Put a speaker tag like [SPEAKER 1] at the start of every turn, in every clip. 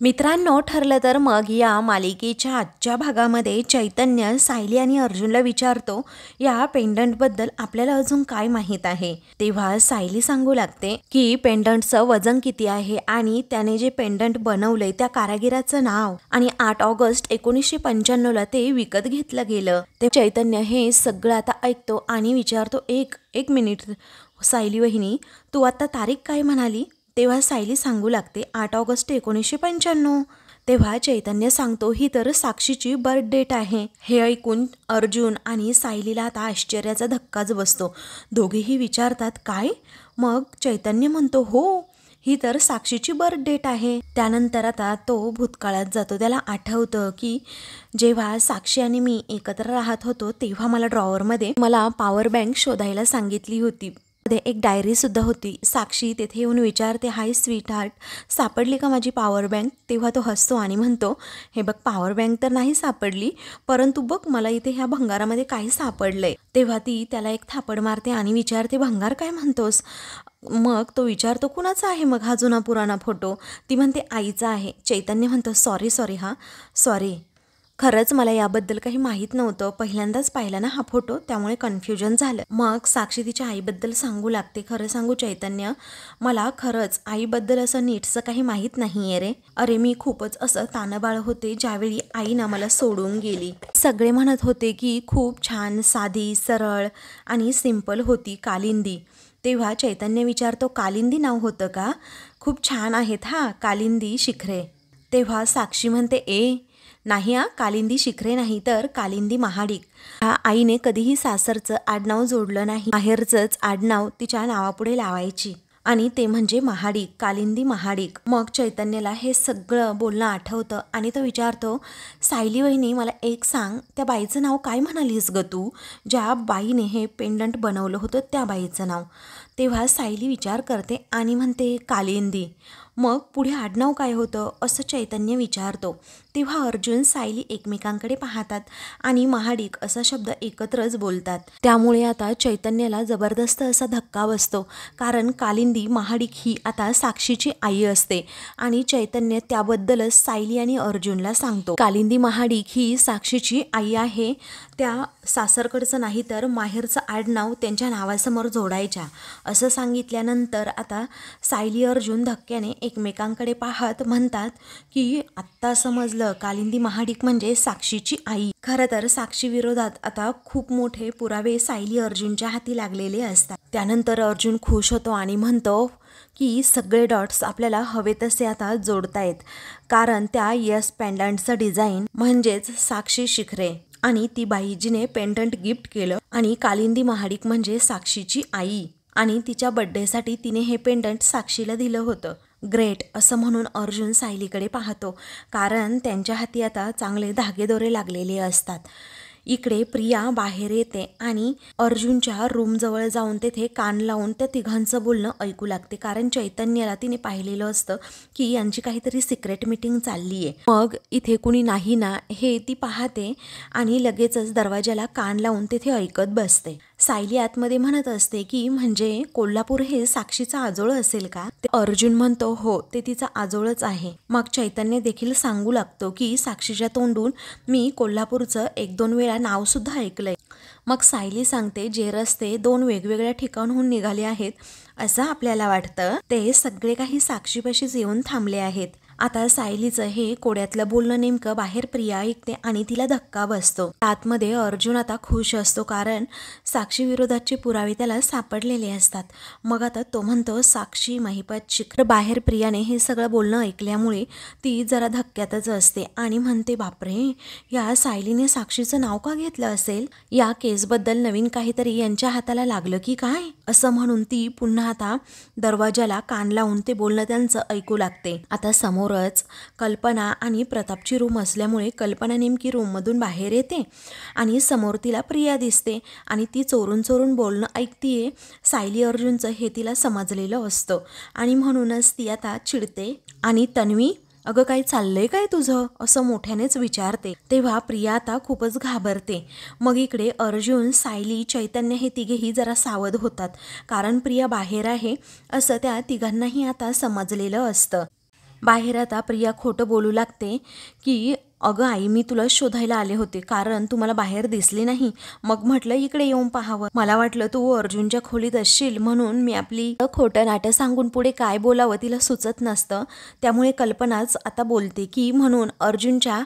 [SPEAKER 1] मित्रांनो, ठरलं तर मग या मालिकेच्या आजच्या भागामध्ये चैतन्य सायली आणि अर्जुनला विचारतो या पेंडंटबद्दल आपल्याला अजून काय माहीत आहे। तेव्हा सायली सांगू लागते की पेंडंटचं वजन किती आहे आणि त्याने जे पेंडंट बनवलंय त्या कारागिराचं नाव आणि 8 ऑगस्ट 1995 ला ते विकत घेतलं गेलं। ते चैतन्य हे सगळं आता ऐकतो आणि विचारतो एक मिनिट सायली वहिनी, तू आता तारीख काय म्हणाली? तेव्हा सायली सांगू लागते 8 ऑगस्ट 1995। तेव्हा चैतन्य सांगतो ही तर साक्षीची बर्थ डेट आहे। हे ऐकून अर्जुन आणि सायलीला आता आश्चर्याचा धक्काच बसतो। दोघेही विचारतात काय? मग चैतन्य म्हणतो हो, ही तर साक्षीची बर्थ डेट आहे। त्यानंतर आता तो भूतकाळात जातो। त्याला आठवतं की जेव्हा साक्षी आणि मी एकत्र राहत होतो तेव्हा मला ड्रॉवरमध्ये मला पॉवर बँक शोधायला सांगितली होती। एक डायरी सुद्धा होती। साक्षी तेथे येऊन विचारते हाय स्वीट हार्ट, सापडली का माझी पॉवर बँक? तेव्हा तो हसतो आणि म्हणतो हे बघ, पॉवर बँक तर नाही सापडली, परंतु बघ मला इथे ह्या भंगारामध्ये काही सापडलंय। तेव्हा ती त्याला एक थापड मारते आणि विचारते भंगार काय म्हणतोस? मग तो विचारतो कुणाचा आहे मग हा जुना पुराणा फोटो? ती म्हणते आईचा आहे। चैतन्य म्हणतो सॉरी सॉरी, खरंच मला याबद्दल काही माहीत नव्हतं, पहिल्यांदाच पाहिला ना हा फोटो, त्यामुळे कन्फ्युजन झालं। मग साक्षी तिच्या आईबद्दल सांगू लागते खरं सांगू चैतन्य, मला खरंच आईबद्दल असं नीटसं काही माहीत नाहीये रे। अरे मी खूपच असं ताणबाळ होते ज्यावेळी आई ना मला सोडून गेली। सगळे म्हणत होते की खूप छान, साधी, सरळ आणि सिंपल होती कालिंदी। तेव्हा चैतन्य विचारतो कालिंदी नाव होतं का? खूप छान आहेत हा, कालिंदी शिखरे। तेव्हा साक्षी म्हणते नाही कालिंदी शिखरे नाही तर कालिंदी महाडिक। आईने कधीही सासरचं आडनाव जोडलं नाही, माहेरचंच आडनाव तिच्या नावापुढे लावायची आणि ते म्हणजे महाडिक, कालिंदी महाडिक। मग चैतन्यला हे सगळं बोलणं आठवतं आणि तो विचारतो सायली वहिनी मला एक सांग, त्या बाईचं नाव काय म्हणालीस ग तू? ज्या बाईने हे पेंडंट बनवलं होतं त्या बाईचं नाव? तेव्हा सायली विचार करते आणि म्हणते कालिंदी। मग पुढे आडनाव काय होतं असं चैतन्य विचारतो। तेव्हा अर्जुन सायली एकमेकांकडे पाहतात आणि महाडिक असा शब्द एकत्रच बोलतात। त्यामुळे आता चैतन्याला जबरदस्त असा धक्का बसतो, कारण कालिंदी महाडिक ही आता साक्षीची आई असते आणि चैतन्य त्याबद्दलच सायली आणि अर्जुनला सांगतो कालिंदी महाडिक ही साक्षीची आई आहे, त्या सासरकडचं नाही तर माहेरचं आडनाव त्यांच्या नावासमोर जोडायच्या असं सांगितल्यानंतर आता सायली अर्जुन धक्क्याने एकमेकांकडे पाहत म्हणतात की आत्ता समजलं, कालिंदी महाडिक म्हणजे साक्षीची आई। खरं तर साक्षी विरोधात आता खूप मोठे पुरावे सायली अर्जुनच्या हाती लागलेले असतात। त्यानंतर अर्जुन खुश होतो आणि म्हणतो की सगळे डॉट्स आपल्याला हवे तसे आता जोडतायत, कारण त्या येस पेंडंटचं डिझाईन म्हणजेच साक्षी शिखरे आणि ती बाई जिने पेंडंट गिफ्ट केलं आणि कालिंदी महाडिक म्हणजे साक्षीची आई आणि तिच्या बर्थडेसाठी तिने हे पेंडंट साक्षीला दिलं होतं। ग्रेट असं म्हणून अर्जुन सायलीकडे पाहतो, कारण त्यांच्या हाती आता चांगले धागेदोरे लागलेले असतात। इकडे प्रिया बाहेर येते आणि अर्जुनच्या रूमजवळ जाऊन तेथे कान लावून त्या तिघांचं बोलणं ऐकू लागते, कारण चैतन्याला तिने पाहिलेलं असतं की यांची काहीतरी सिक्रेट मीटिंग चालली आहे। मग इथे कुणी नाही ना हे ती पाहते आणि लगेचच दरवाजाला कान लावून तेथे ऐकत बसते। सायली आतमध्ये म्हणत असते की म्हणजे कोल्हापूर हे साक्षीचा आजोळ असेल का? ते अर्जुन म्हणतो हो, ते तिचा आजोळच आहे। मग चैतन्य देखील सांगू लागतो की साक्षीच्या तोंडून मी कोल्हापूरचं 1-2 वेळा नाव सुद्धा ऐकलंय। मग सायली सांगते जे रस्ते 2 वेगवेगळ्या ठिकाणहून निघाले आहेत असं आपल्याला वाटतं, ते सगळे काही साक्षीपाशीच येऊन थांबले आहेत। आता सायलीचं हे कोड्यातलं बोलणं नेमकं बाहेर प्रिया ऐकते आणि तिला धक्का बसतो। आतमध्ये अर्जुन आता खुश असतो, कारण साक्षी विरोधाचे पुरावे त्याला सापडलेले असतात। मग आता तो म्हणतो साक्षी महिपत शिखर। बाहेर प्रियाने हे सगळं बोलणं ऐकल्यामुळे ती जरा धक्क्यातच असते आणि म्हणते बापरे, या सायलीने साक्षीचं नाव का घेतलं असेल? या केसबद्दल नवीन काहीतरी यांच्या हाताला लागलं की काय? असं म्हणून ती पुन्हा आता दरवाजाला कान लावून ते बोलणं त्यांचं ऐकू लागते। आता समोरच कल्पना आणि प्रतापची रूम असल्यामुळे कल्पना नेमकी रूममधून बाहेर येते आणि समोर तिला प्रिया दिसते आणि ती चोरून चोरून बोलणं ऐकतीये। सायली अर्जुनचं हे तिला समजलेलं असतं आणि म्हणूनच ती आता चिडते आणि तन्वी अगं काय चाललंय काय तुझं असं मोठ्यानेच विचारते। तेव्हा प्रिया आता खूपच घाबरते। मग इकडे अर्जुन, सायली, चैतन्य हे तिघेही जरा सावध होतात, कारण प्रिया बाहेर आहे असं त्या तिघांनाही आता समजलेलं असतं। बाहेर आता प्रिया खोटं बोलू लागते की अगं आई, मी तुला शोधायला आले होते कारण तू मला बाहेर दिसली नाही. मग म्हटलं इकडे येऊन पाहावं. मला वाटलं तू अर्जुनच्या खोलीत असशील म्हणून मी आपली खोटं नाटं सांगून पुढे काय बोलावं तिला सुचत नसतं. त्यामुळे कल्पनाच आता बोलते की म्हणून अर्जुनच्या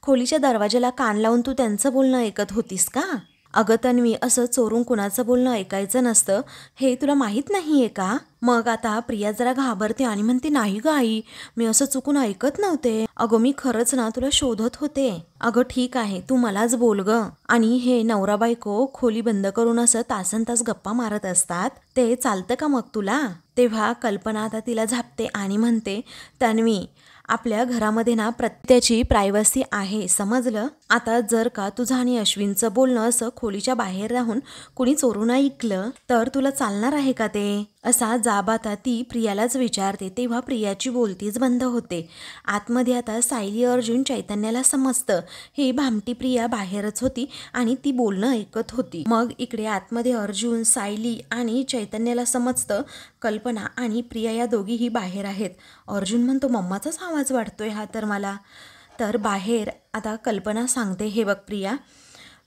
[SPEAKER 1] खोलीच्या दरवाजाला कान लावून तू त्यांचं बोलणं ऐकत होतीस का? अगं तन्वी, असं चोरून कुणाचं बोलणं ऐकायचं नसतं हे तुला माहीत नाही आहे का? मग आता प्रिया जरा घाबरते आणि म्हणते नाही ग आई, मी असं चुकून ऐकत नव्हते. अगं मी खरंच ना तुला शोधत होते. अगं ठीक आहे, तू मलाच बोल ग. आणि हे नवरा बायको खोली बंद करून असं तासनतास गप्पा मारत असतात, ते चालतं का मग तुला? तेव्हा कल्पना आता तिला झापते आणि म्हणते तन्वी, आपल्या घरामध्ये ना प्रत्येकाची प्रायव्हसी आहे, समजलं? आता जर का तुझं आणि अश्विनचं बोलणं असं खोलीच्या बाहेर राहून कुणी चोरून ऐकलं तर तुला चालणार आहे का ते? असा जाब आता ती प्रियालाच विचारते. तेव्हा प्रियाची बोलतीच बंद होते. आतमध्ये आता सायली, अर्जुन, चैतन्याला समजतं ही भामटी प्रिया बाहेरच होती आणि ती बोलणं ऐकत होती. मग इकडे आतमध्ये अर्जुन, सायली आणि चैतन्याला समजतं कल्पना आणि प्रिया या दोघीही बाहेर आहेत. अर्जुन म्हणतो मम्माचाच आवाज वाटतोय हा तर मला. तर बाहेर आता कल्पना सांगते, हे बघ प्रिया,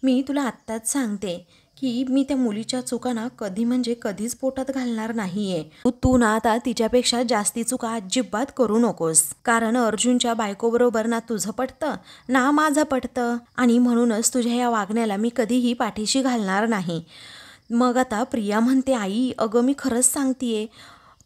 [SPEAKER 1] मी तुला आत्ताच सांगते की मी त्या मुलीच्या चुका ना कधी म्हणजे कधीच पोटात घालणार नाहीये. तू ना आता तिच्यापेक्षा जास्ती चुका अजिबात करू नकोस. कारण अर्जुनच्या बायकोबरोबर ना तुझं पटतं ना माझं पटतं आणि म्हणूनच तुझ्या या वागण्याला मी कधीही पाठीशी घालणार नाही. मग आता प्रिया म्हणते आई, अगं मी खरंच सांगतेय.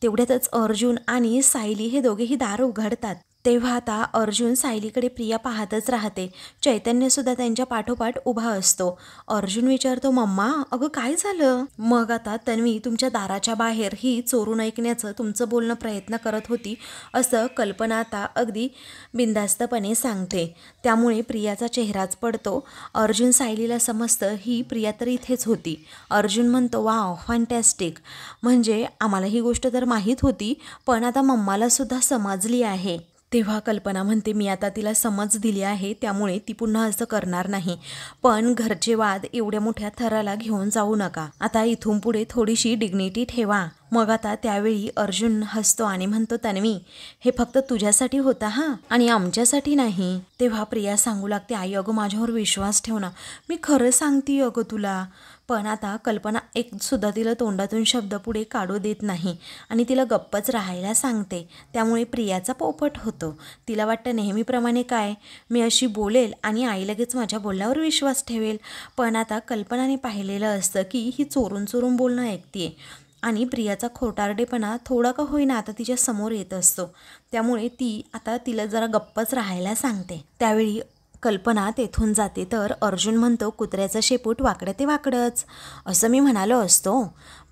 [SPEAKER 1] तेवढ्यातच अर्जुन आणि सायली हे दोघेही दार उघडतात. तेव्हा आता अर्जुन सायलीकडे प्रिया पाहतच राहते. चैतन्यसुद्धा त्यांच्या पाठोपाठ उभा असतो. अर्जुन विचारतो मम्मा, अगं काय झालं? मग आता तन्वी तुमच्या दाराच्या बाहेर ही चोरून ऐकण्याचं तुमचं बोलणं प्रयत्न करत होती असं कल्पना आता अगदी बिनधास्तपणे सांगते. त्यामुळे प्रियाचा चेहराच पडतो. अर्जुन सायलीला समजतं ही प्रिया तर इथेच होती. अर्जुन म्हणतो वाव, फॅन्टॅस्टिक, म्हणजे आम्हाला ही गोष्ट तर माहीत होती पण आता मम्माला सुद्धा समजली आहे. तेव्हा कल्पना म्हणते मी आता तिला समज दिली आहे त्यामुळे ती पुन्हा असं करणार नाही. पण घरचे वाद एवढ्या मोठ्या थराला घेऊन जाऊ नका. आता इथून पुढे थोडीशी डिग्निटी ठेवा. मग आता त्यावेळी अर्जुन हसतो आणि म्हणतो तन्वी, हे फक्त तुझ्यासाठी होता हा आणि आमच्यासाठी नाही. तेव्हा प्रिया सांगू लागते आई, अगं माझ्यावर विश्वास ठेव ना, मी खरं सांगते अगं तुला. पण आता कल्पना एक सुद्धा तिला तोंडातून शब्द पुढे काढू देत नाही आणि तिला गप्पच राहायला सांगते. त्यामुळे प्रियाचा पोपट होतो. तिला वाटतं नेहमीप्रमाणे काय, मी अशी बोलेल आणि आई लगेच माझ्या बोलण्यावर विश्वास ठेवेल. पण आता कल्पनाने पाहिलेलं असतं की ही चोरून चोरून बोलणं ऐकते आणि प्रियाचा खोटारडेपणा थोडा का होईना आता तिच्या समोर येत असतो. त्यामुळे ती आता तिला जरा गप्पच राहायला सांगते. त्यावेळी कल्पना तेथून जाते तर अर्जुन म्हणतो कुत्र्याचं शेपूट वाकडं ते वाकडंच, असं मी म्हणालो असतो,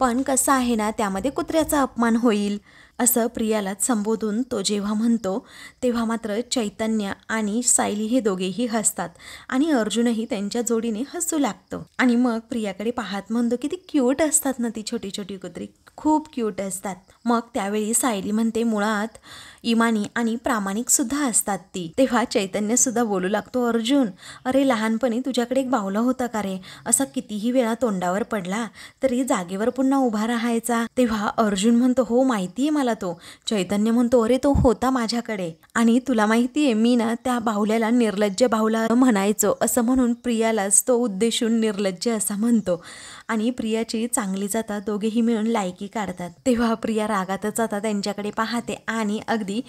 [SPEAKER 1] पण कसं आहे ना त्यामध्ये कुत्र्याचा अपमान होईल असं प्रियालाच संबोधून तो जेव्हा म्हणतो तेव्हा मात्र चैतन्य आणि सायली हे दोघेही हसतात आणि अर्जुनही त्यांच्या जोडीने हसू लागतो. आणि मग प्रियाकडे पाहत म्हणतो किती क्यूट असतात ना ती छोटी छोटी कुत्री, खूप क्यूट असतात. मग त्यावेळी सायली म्हणते मुळात इमानी आणि प्रामाणिक सुद्धा असतात ती. तेव्हा चैतन्य सुद्धा बोलू लागतो अर्जुन, अरे लहानपणी तुझ्याकडे एक बावला होता का रे, असा कितीही वेळा तोंडावर पडला तरी जागेवर पुन्हा उभा राहायचा. तेव्हा अर्जुन म्हणतो हो माहितीये मला तो. चैतन्य म्हणतो अरे तो होता माझ्याकडे आणि तुला माहितीये मी ना त्या बाहुल्याला निर्लज्ज बाहुला म्हणायचो, असं म्हणून प्रियालाच तो उद्देशून निर्लज्ज असा म्हणतो. आणि प्रियाची चांगलीच आता दोघेही मिळून लायकी काढतात. तेव्हा प्रिया रागातच आता त्यांच्याकडे पाहते आणि अगदी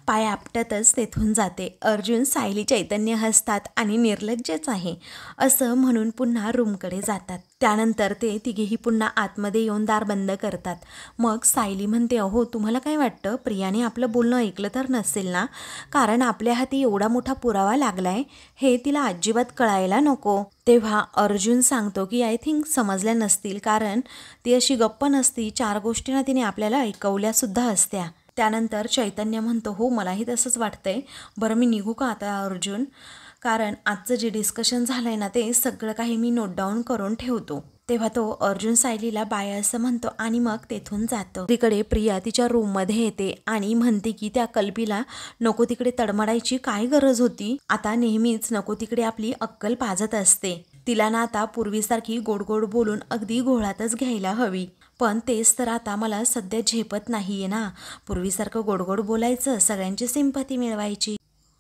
[SPEAKER 1] पाय आपटतच तेथून जाते. अर्जुन, सायली, चैतन्य हसतात आणि निर्लज्जच आहे असं म्हणून पुन्हा रूमकडे जातात. त्यानंतर ते तिघेही पुन्हा आतमध्ये येऊन दार बंद करतात. मग सायली म्हणते अहो तुम्हाला काय वाटतं प्रियाने आपलं बोलणं ऐकलं तर नसेल ना, कारण आपल्या हाती एवढा मोठा पुरावा लागलाय हे तिला अजिबात कळायला नको. तेव्हा अर्जुन सांगतो की आय थिंक समजल्या नसतील, कारण ती अशी गप्प नसती, 4 गोष्टी ना तिने आपल्याला ऐकवल्या सुद्धा असत्या. त्यानंतर चैतन्य म्हणतो हो मलाही तसंच वाटतंय, बरं मी निघू का आता अर्जुन, कारण आजचं जे डिस्कशन झालंय ना ते सगळं काही मी नोट डाऊन करून ठेवतो. तेव्हा तो अर्जुन सायलीला बाय असं म्हणतो आणि मग तेथून जातो. तिकडे प्रिया तिच्या रूममध्ये येते आणि म्हणते की त्या कल्पीला नको तिकडे तडमडायची काय गरज होती, आता नेहमीच नको तिकडे आपली अक्कल पाजत असते, तिला ना आता पूर्वीसारखी गोड गोड बोलून अगदी घोळातच घ्यायला हवी. पण तेच तर आता मला सध्या झेपत नाहीये ना. पूर्वीसारखं गोडगोड बोलायचं, सगळ्यांची सिंपती मिळवायची.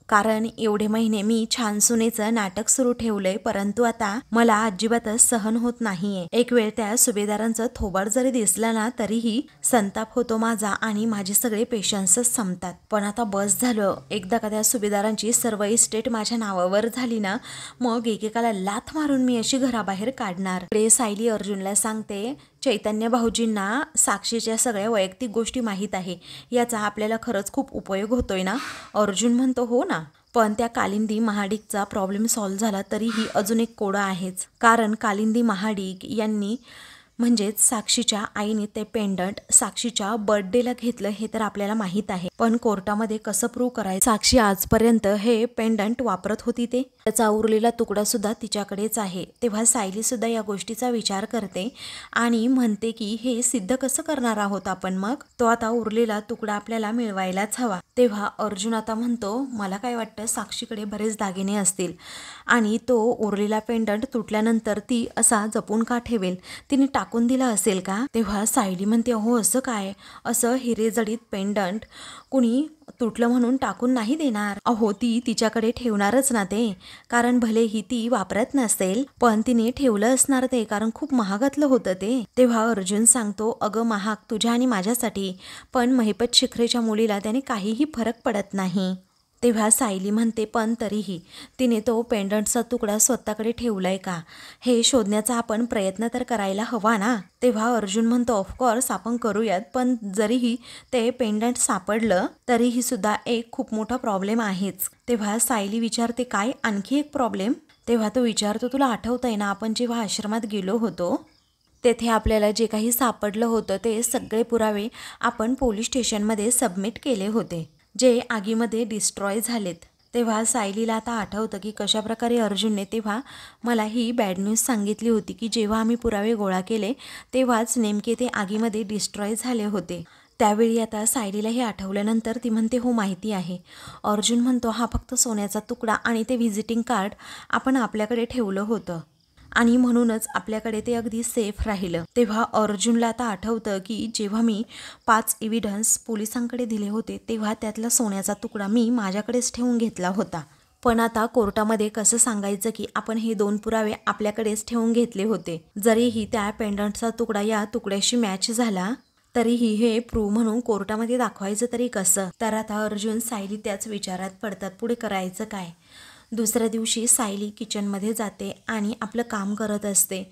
[SPEAKER 1] कारण एवढे महिने मी छान सुनेचं नाटक सुरू ठेवलंय, परंतु आता मला अजिबातच सहन होत नाहीये. एक वेळ त्या सुभेदारांचं थोबाड जरी दिसलं ना तरीही संताप होतो माझा आणि माझे सगळे पेशन्सच संपतात. पण आता बस झालं. एकदा का त्या सुभेदारांची सर्व इस्टेट माझ्या नावावर झाली ना, मग एकेकाला लाथ मारून मी अशी घराबाहेर काढणार. इकडे सायली अर्जुनला सांगते, चैतन्य भाऊजींना साक्षीच्या सगळ्या वैयक्तिक गोष्टी माहीत आहे, याचा आपल्याला खरंच खूप उपयोग होतोय ना. अर्जुन म्हणतो, हो ना. पण त्या कालिंदी महाडिकचा प्रॉब्लेम सॉल्व्ह झाला तरीही अजून एक कोडा आहेच. कारण कालिंदी महाडिक यांनी म्हणजेच साक्षीच्या आईने ते पेंडंट साक्षीच्या बर्थडेला घेतलं हे तर आपल्याला माहीत आहे. पण कोर्टामध्ये कसं प्रूव्ह करायचं? साक्षी आजपर्यंत हे पेंडंट वापरत होती, त्याचा उरलेला तुकडा सुद्धा तिच्याकडेच आहे. तेव्हा सायली सुद्धा या गोष्टीचा विचार करते आणि म्हणते की हे सिद्ध कसं करणार आहोत आपण? मग तो आता उरलेला तुकडा आपल्याला मिळवायलाच हवा. तेव्हा अर्जुन आता म्हणतो, मला काय वाटतं साक्षीकडे बरेच दागिने असतील आणि तो उरलेला पेंडंट तुटल्यानंतर ती असा जपून का ठेवेल? तिने टाकून दिला असेल का? तेव्हा सायली म्हणते, हो असं काय? असं हिरेजडित पेंडंट कुणी तुटलं म्हणून टाकून नाही देणार. अहो ती तिच्याकडे ठेवणारच ना ते. कारण भलेही ती वापरत नसेल पण तिने ठेवलं असणार ते, कारण खूप महागातलं होतं ते. तेव्हा अर्जुन सांगतो, अगं महाग तुझ्या आणि माझ्यासाठी, पण महिपत शिखरेच्या मुलीला त्याने काहीही फरक पडत नाही. तेव्हा सायली म्हणते, पण तरीही तिने तो पेंडंटचा तुकडा स्वतःकडे ठेवलाय का हे शोधण्याचा आपण प्रयत्न तर करायला हवा ना. तेव्हा अर्जुन म्हणतो, ऑफकोर्स आपण करूयात, पण जरीही ते पेंडंट सापडलं तरीही सुद्धा एक खूप मोठा प्रॉब्लेम आहेच. तेव्हा सायली विचारते, काय आणखी एक प्रॉब्लेम? तेव्हा तो विचारतो, तुला आठवतंय ना आपण जेव्हा आश्रमात गेलो होतो तेथे आपल्याला जे काही सापडलं होतं ते सगळे पुरावे आपण पोलीस स्टेशनमध्ये सबमिट केले होते, जे आगीमध्ये डिस्ट्रॉय झालेत. तेव्हा सायलीला आता आठवतं की कशाप्रकारे अर्जुनने तेव्हा मला ही बॅड न्यूज सांगितली होती की जेव्हा आम्ही पुरावे गोळा केले तेव्हाच नेमके ते आगीमध्ये डिस्ट्रॉय झाले होते. त्यावेळी आता सायलीला हे आठवल्यानंतर ती म्हणते, हो माहिती आहे. अर्जुन म्हणतो, हा फक्त सोन्याचा तुकडा आणि ते व्हिजिटिंग कार्ड आपण आपल्याकडे ठेवलं होतं आणि म्हणूनच आपल्याकडे ते अगदी सेफ राहिलं. तेव्हा अर्जुनला आता आठवतं की जेव्हा मी 5 एव्हिडन्स पोलिसांकडे दिले होते तेव्हा त्यातला सोन्याचा तुकडा मी माझ्याकडेच ठेवून घेतला होता. पण आता कोर्टामध्ये कसं सांगायचं की आपण हे 2 पुरावे आपल्याकडेच ठेवून घेतले होते? जरीही त्या पेंडंटचा तुकडा या तुकड्याशी मॅच झाला तरीही हे प्रूव्ह म्हणून कोर्टामध्ये दाखवायचं तरी कसं? तर आता अर्जुन सायली त्याच विचारात पडतात, पुढे करायचं काय? दुसऱ्या दिवशी सायली किचनमध्ये जाते आणि आपलं काम करत असते.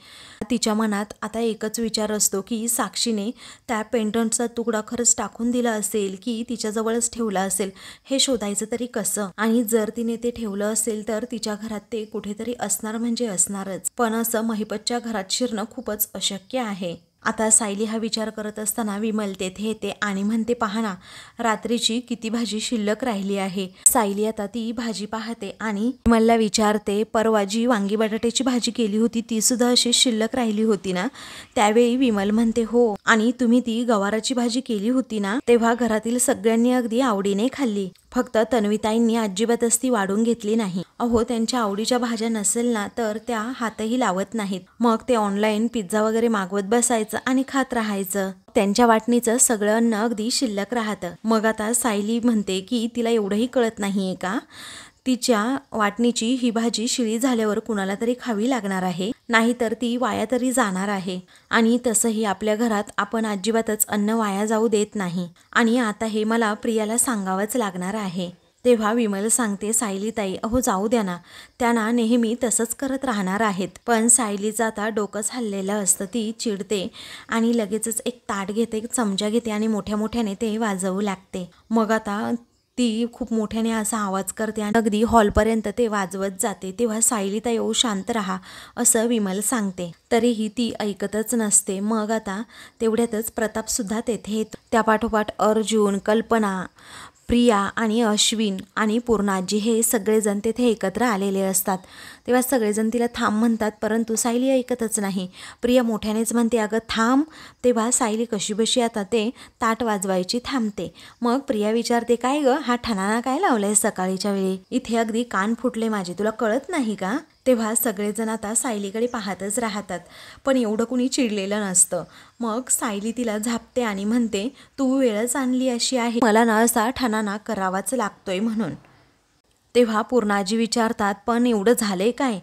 [SPEAKER 1] तिच्या मनात आता एकच विचार असतो की साक्षीने त्या पेंडंटचा तुकडा खरंच टाकून दिला असेल की तिच्याजवळच ठेवला असेल, हे शोधायचं तरी कसं? आणि जर तिने ते ठेवलं असेल तर तिच्या घरात ते कुठेतरी असणार म्हणजे असणारच. पण असं महिपतच्या घरात शिरणं खूपच अशक्य आहे. आता सायली हा विचार करत असताना विमल तेथे येते आणि म्हणते, पहा ना रात्रीची किती भाजी शिल्लक राहिली आहे. सायली आता ती भाजी पाहते आणि विमलला विचारते, परवा जी वांगी बटाट्याची भाजी केली होती ती सुद्धा अशी शिल्लक राहिली होती ना? त्यावेळी विमल म्हणते, हो. आणि तुम्ही ती गवाराची भाजी केली होती ना, तेव्हा घरातील सगळ्यांनी अगदी आवडीने खाल्ली. फक्त तन्वीताईंनी अजिबातच ती वाढून घेतली नाही. अहो त्यांच्या आवडीच्या भाज्या नसेल ना तर त्या हातही लावत नाहीत. मग ते ऑनलाईन पिझ्झा वगैरे मागवत बसायचं आणि खात राहायचं. त्यांच्या वाटणीचं सगळं अन्न अगदी शिल्लक राहतं. मग आता सायली म्हणते की तिला एवढंही कळत नाहीये का? तिच्या वाटणीची ही भाजी शिळी झाल्यावर कुणाला तरी खावी लागणार आहे, नाहीतर ती वाया तरी जाणार आहे. आणि तसंही आपल्या घरात आपण अजिबातच अन्न वाया जाऊ देत नाही. आणि आता हे मला प्रियाला सांगावंच लागणार आहे. तेव्हा विमल सांगते, सायलीताई अहो जाऊ द्या ना, त्यांना नेहमी तसंच करत राहणार आहेत. पण सायलीचं आता डोकंच हल्लेलं असतं. ती चिडते आणि लगेचच एक ताट घेते, चमचा घेते आणि मोठ्या मोठ्याने ते वाजवू लागते. मग आता ती खूप मोठ्याने असा आवाज करते आणि अगदी हॉलपर्यंत ते वाजवत जाते. तेव्हा सायलीताई ओ शांत राहा असं विमल सांगते, तरीही ती ऐकतच नसते. मग आता तेवढ्यातच प्रताप सुद्धा तेथे येतो. त्यापाठोपाठ अर्जुन, कल्पना, प्रिया आणि अश्विन आणि पूर्णाजी हे सगळेजण तेथे एकत्र आलेले असतात. तेव्हा सगळेजण तिला थांब म्हणतात, परंतु सायली ऐकतच नाही. प्रिया मोठ्यानेच म्हणते, अगं थांब. तेव्हा सायली कशीबशी आता ते ताट वाजवायची थांबते. मग प्रिया विचारते, काय गं हा ठणाणा काय लावलाय सकाळीच्या वेळी? इथे अगदी कान फुटले माझे, तुला कळत नाही का? तेव्हा सगळेजण आता सायलीकडे पाहतच राहतात, पण एवढं कुणी चिडलेलं नसतं. मग सायली तिला झापते आणि म्हणते, तू वेळच आणली अशी आहे, मला ना असा ठाणाना करावाच लागतोय म्हणून. तेव्हा पूर्णाजी विचारतात, पण एवढं झालंय काय?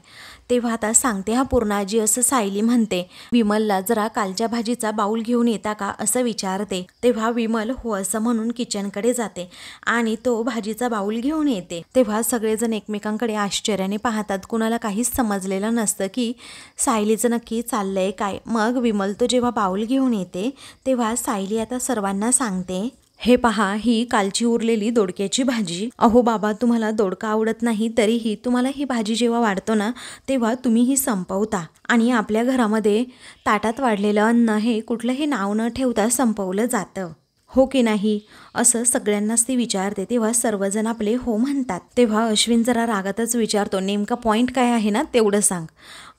[SPEAKER 1] तेव्हा आता सांगते हा पूर्णाजी, असं सायली म्हणते. विमलला जरा कालच्या भाजीचा बाऊल घेऊन येता का असं विचारते. तेव्हा विमल हो असं म्हणून किचनकडे जाते आणि तो भाजीचा बाऊल घेऊन येते. तेव्हा सगळेजण एकमेकांकडे आश्चर्याने पाहतात. कुणाला काहीच समजलेलं नसतं की सायलीचं नक्की चाललंय काय. मग विमल तो जेव्हा बाऊल घेऊन येते तेव्हा सायली आता सर्वांना सांगते, हे पहा, ही कालची उरलेली दोडक्याची भाजी. अहो बाबा, तुम्हाला दोडका आवडत नाही तरीही तुम्हाला ही भाजी जेव्हा वाढतो ना तेव्हा तुम्ही ही संपवता आणि आपल्या घरामध्ये ताटात वाढलेलं अन्न हे कुठलंही नाव न ठेवता संपवलं जातं, हो की नाही? असं सगळ्यांनाच ती विचारते. तेव्हा सर्वजण आपले हो म्हणतात. तेव्हा अश्विन जरा रागातच विचारतो, नेमका पॉईंट काय आहे ना तेवढं सांग.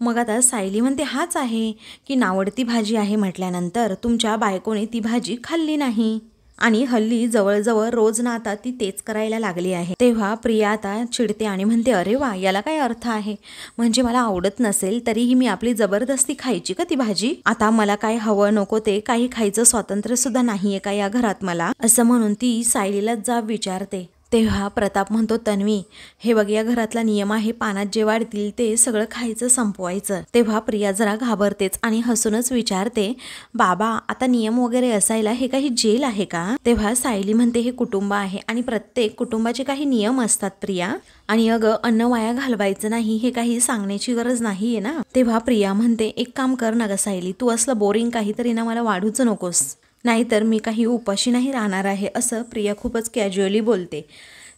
[SPEAKER 1] मग आता सायली म्हणते, हाच आहे की नावडती भाजी आहे म्हटल्यानंतर तुमच्या बायकोने ती भाजी खाल्ली नाही आणि हल्ली जवळजवळ रोज ना आता ती तेच करायला लागली आहे. तेव्हा प्रिया आता चिडते आणि म्हणते, अरे वा, याला काय अर्थ आहे? म्हणजे मला आवडत नसेल तरीही मी आपली जबरदस्ती खायची का ती भाजी? आता मला काय हवं नको ते काही खायचं स्वातंत्र्य सुद्धा नाहीये का या घरात मला? असं म्हणून ती सायलीलाच जाब विचारते. तेव्हा प्रताप म्हणतो, तन्वी, हे बघ, या घरातला नियम आहे, पानात जे वाढतील ते सगळं खायचं संपवायचं. तेव्हा प्रिया जरा घाबरतेच आणि हसूनच विचारते, बाबा, आता नियम वगैरे असायला हे काही जेल आहे का? तेव्हा सायली म्हणते, हे कुटुंब आहे आणि प्रत्येक कुटुंबाचे काही नियम असतात प्रिया, आणि अगं अन्न वाया घालवायचं नाही हे काही सांगण्याची गरज नाहीये ना. तेव्हा प्रिया म्हणते, एक काम कर ना ग सायली, तू असलं बोरिंग काहीतरी ना मला वाढूच नकोस, नाहीतर मी काही उपाशी नाही राहणार आहे, असं प्रिया खूपच कॅज्युअली बोलते.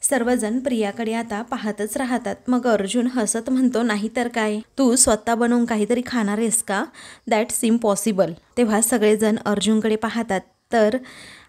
[SPEAKER 1] सर्वजण प्रियाकडे आता पाहतच राहतात. मग अर्जुन हसत म्हणतो, नाही तर काय, तू स्वतः बनवून काहीतरी खाणार आहेस का? That's impossible. तेव्हा सगळेजण अर्जुनकडे पाहतात. तर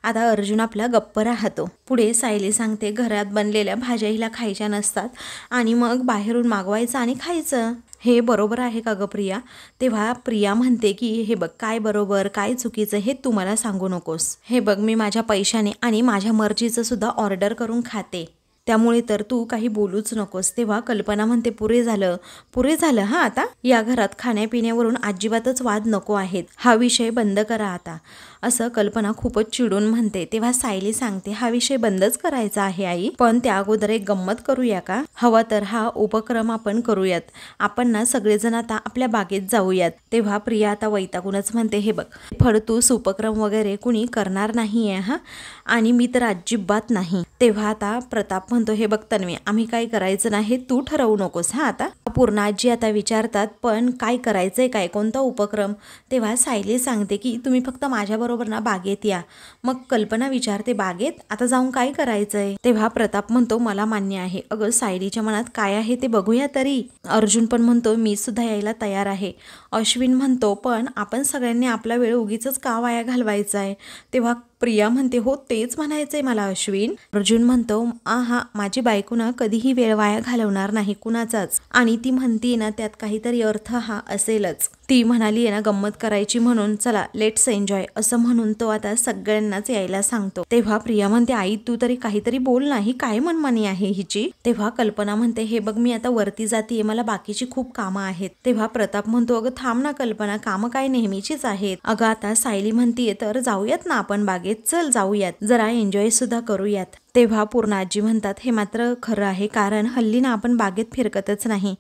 [SPEAKER 1] आता अर्जुन आपला गप्प राहतो. पुढे सायली सांगते, घरात बनलेल्या भाज्या हिला खायच्या नसतात आणि मग बाहेरून मागवायचं आणि खायचं, हे बरोबर आहे का ग प्रिया? तेव्हा प्रिया म्हणते की हे बघ, काय बरोबर काय चुकीचं हे तू मला सांगू नकोस. हे बघ, मी माझ्या पैशाने आणि माझ्या मर्जीचं सुद्धा ऑर्डर करून खाते, त्यामुळे तर तू काही बोलूच नकोस. तेव्हा कल्पना म्हणते, पुरे झालं हा, आता या घरात खाण्यापिण्यावरून अजिबातच वाद नको आहेत, हा विषय बंद करा आता, असं कल्पना खूपच चिडून म्हणते. तेव्हा सायली सांगते, हा विषय बंदच करायचा आहे आई, पण त्या अगोदर एक गंमत करूया का? हवा तर हा उपक्रम आपण करूयात, आपण ना सगळेजण आता आपल्या बागेत जाऊयात. तेव्हा प्रिया आता वैतागूनच म्हणते, हे बघ फडतूस उपक्रम वगैरे कुणी करणार नाहीये हा, आणि मी तर अजिबात नाही. तेव्हा आता प्रताप म्हणतो, हे बघ तन्वी, आम्ही काय करायचं नाही तू ठरवू नकोस हा. आता पूर्णाजी आता विचारतात, पण काय करायचंय काय, कोणता उपक्रम? तेव्हा सायली सांगते की तुम्ही फक्त माझ्याबरोबर ना बागेत या. मग कल्पना विचारते, बागेत आता जाऊन काय करायचंय? तेव्हा प्रताप म्हणतो, मला मान्य आहे, अगं सायलीच्या मनात काय आहे ते बघूया तरी. अर्जुन पण म्हणतो, मी सुद्धा यायला तयार आहे. अश्विन म्हणतो, पण आपण सगळ्यांनी आपला वेळ उगीच का वाया घालवायचा आहे? तेव्हा प्रिया म्हणते, हो तेच म्हणायचंय मला अश्विन. अर्जुन म्हणतो, हा, माझी बायको ना कधीही वेळ वाया घालवणार नाही कुणाचाच, आणि ती म्हणतीये ना त्यात काहीतरी अर्थ हा असेलच. ती म्हणाली आहे ना गंमत करायची म्हणून, चला लेट्स एन्जॉय, असं म्हणून तो आता सगळ्यांनाच यायला सांगतो. तेव्हा प्रिया म्हणते, आई तू तरी काहीतरी बोल नाही, काय मनमानी आहे हिची? तेव्हा कल्पना म्हणते, हे बघ मी आता वरती जातीये, मला बाकीची खूप कामं आहेत. तेव्हा प्रताप म्हणतो, अगं थांब ना कल्पना, कामं काय नेहमीचीच आहेत. अगं आता सायली म्हणतीये तर जाऊयात ना आपण बागेत, चल जाऊयात, जरा एन्जॉय सुद्धा करूयात. तेव्हा पूर्णाजी म्हणतात, हे मात्र खरं आहे, कारण हल्ली ना आपण बागेत फिरकतच नाही.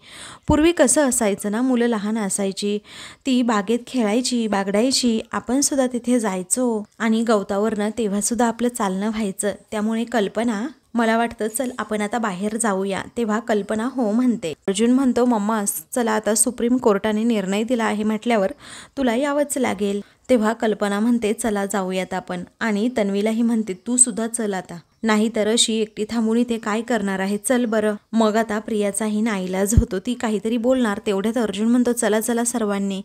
[SPEAKER 1] पूर्वी कसं असायचं ना, मुलं लहान असायची, ती बागेत खेळायची बागडायची, आपण सुद्धा तिथे जायचो आणि गवतावरनं तेव्हा सुद्धा आपलं चालणं व्हायचं. त्यामुळे कल्पना, मला वाटतं चल आपण आता बाहेर जाऊया. तेव्हा कल्पना हो म्हणते. अर्जुन म्हणतो, मम्मा चला, आता सुप्रीम कोर्टाने निर्णय दिला आहे म्हटल्यावर तुला यावंच लागेल. तेव्हा कल्पना म्हणते, चला जाऊयात आपण, आणि तन्वीलाही म्हणते, तू सुद्धा चल आता, नाही तर अशी एकटी थांबून इथे काय करणार आहे, चल बरं. मग आता प्रियाचाही नाईलाज होतो, ती काहीतरी बोलणार, तेवढ्यात अर्जुन म्हणतो, चला चला सर्वांनी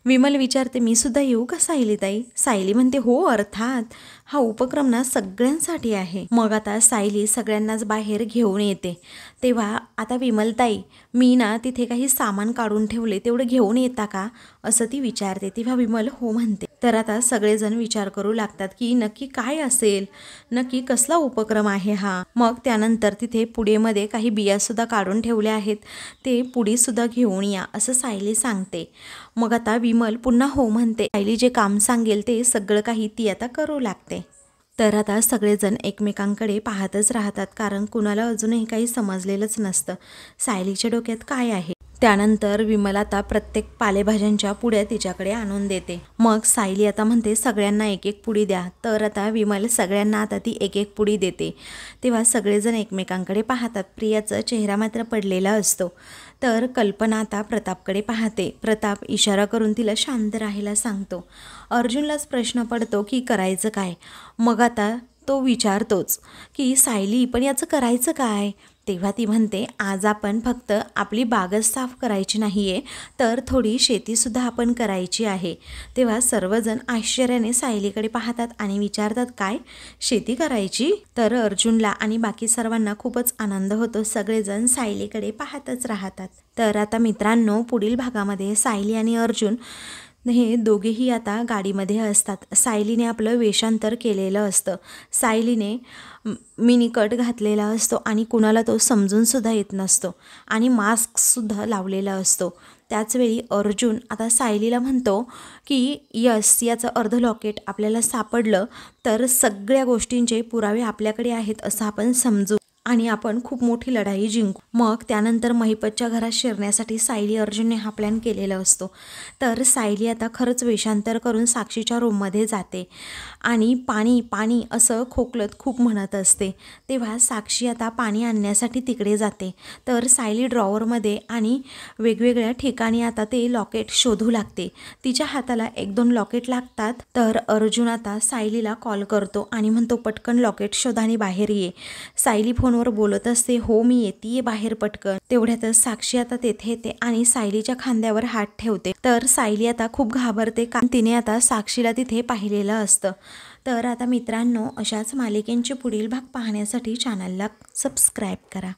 [SPEAKER 1] विमल विचारते, मी सुद्धा येऊ का सायलीताई? सायली म्हणते, हो अर्थात, हा उपक्रम ना सगळ्यांसाठी आहे. मग आता सायली सगळ्यांनाच बाहेर घेऊन येते. तेव्हा आता विमलताई, मी ना तिथे काही सामान काढून ठेवले, तेवढं घेऊन येता का असं ती विचारते. तेव्हा विमल हो म्हणते. तर आता सगळेजण विचार करू लागतात की नक्की काय असेल, नक्की कसला उपक्रम आहे हा. मग त्यानंतर तिथे पुडीमध्ये काही बियासुद्धा काढून ठेवल्या आहेत, ते पुडीसुद्धा घेऊन या असं सायली सांगते. मग आता विमल पुन्हा हो म्हणते. सायली जे काम सांगेल ते सगळं काही ती आता करू लागते. तर आता सगळेजण एकमेकांकडे पाहतच राहतात, कारण कुणाला अजूनही काही समजलेलंच नसतं सायलीच्या डोक्यात काय आहे. त्यानंतर विमल आता प्रत्येक पालेभाज्यांच्या पुड्या तिच्याकडे आणून देते. मग सायली आता म्हणते, सगळ्यांना एक एक पुडी द्या. तर आता विमल सगळ्यांना आता ती एक एक पुडी देते. तेव्हा सगळेजण एकमेकांकडे पाहतात. प्रियाचा चेहरा मात्र पडलेला असतो. तर कल्पना आता प्रतापकडे पाहते. प्रताप इशारा करून तिला शांत राहायला सांगतो. अर्जुनलाच प्रश्न पडतो की करायचं काय. मग आता तो विचारतोच की सायली, पण याचं करायचं काय. तेव्हा ती म्हणते, आज आपण फक्त आपली बागच साफ करायची नाही आहे, तर थोडी शेतीसुद्धा आपण करायची आहे. तेव्हा सर्वजण आश्चर्याने सायलीकडे पाहतात आणि विचारतात, काय शेती करायची. तर अर्जुनला आणि बाकी सर्वांना खूपच आनंद होतो. सगळेजण सायलीकडे पाहतच राहतात. तर आता मित्रांनो, पुढील भागामध्ये सायली आणि अर्जुन हे दोघेही आता गाडीमध्ये असतात. सायलीने आपलं वेषांतर केलेलं असतं. सायलीने मिनीकट घातलेला असतो आणि कुणाला तो समजूनसुद्धा येत नसतो आणि मास्कसुद्धा लावलेला असतो. त्याचवेळी अर्जुन आता सायलीला म्हणतो की यस, याचं अर्ध लॉकेट आपल्याला सापडलं तर सगळ्या गोष्टींचे पुरावे आपल्याकडे आहेत असं आपण समजू आणि आपण खूप मोठी लढाई जिंकू. मग त्यानंतर महिपतच्या घरात शिरण्यासाठी सायली अर्जुनने हा प्लॅन केलेला असतो. तर सायली आता खरंच वेषांतर करून साक्षीच्या रूममध्ये जाते आणि पाणी पाणी असं खोकलत खूप म्हणत असते. तेव्हा साक्षी आता पाणी आणण्यासाठी तिकडे जाते. तर सायली ड्रॉवरमध्ये आणि वेगवेगळ्या ठिकाणी आता ते लॉकेट शोधू लागते. तिच्या हाताला 1-2 लॉकेट लागतात. तर अर्जुन आता सायलीला कॉल करतो आणि म्हणतो, पटकन लॉकेट शोध आणि बाहेर ये. सायली फोनवर बोलत असते, हो मी येते बाहेर पटकन. तेवढ्यातच साक्षी आता तेथे येते आणि सायलीच्या खांद्यावर हात ठेवते. तर सायली आता खूप घाबरते, कारण तिने आता साक्षीला तिथे पाहिलेलं असतं. तर आता मित्रांनो, अशाच मालिकेंचे पुढील भाग पाहण्यासाठी चॅनलला सबस्क्राईब करा.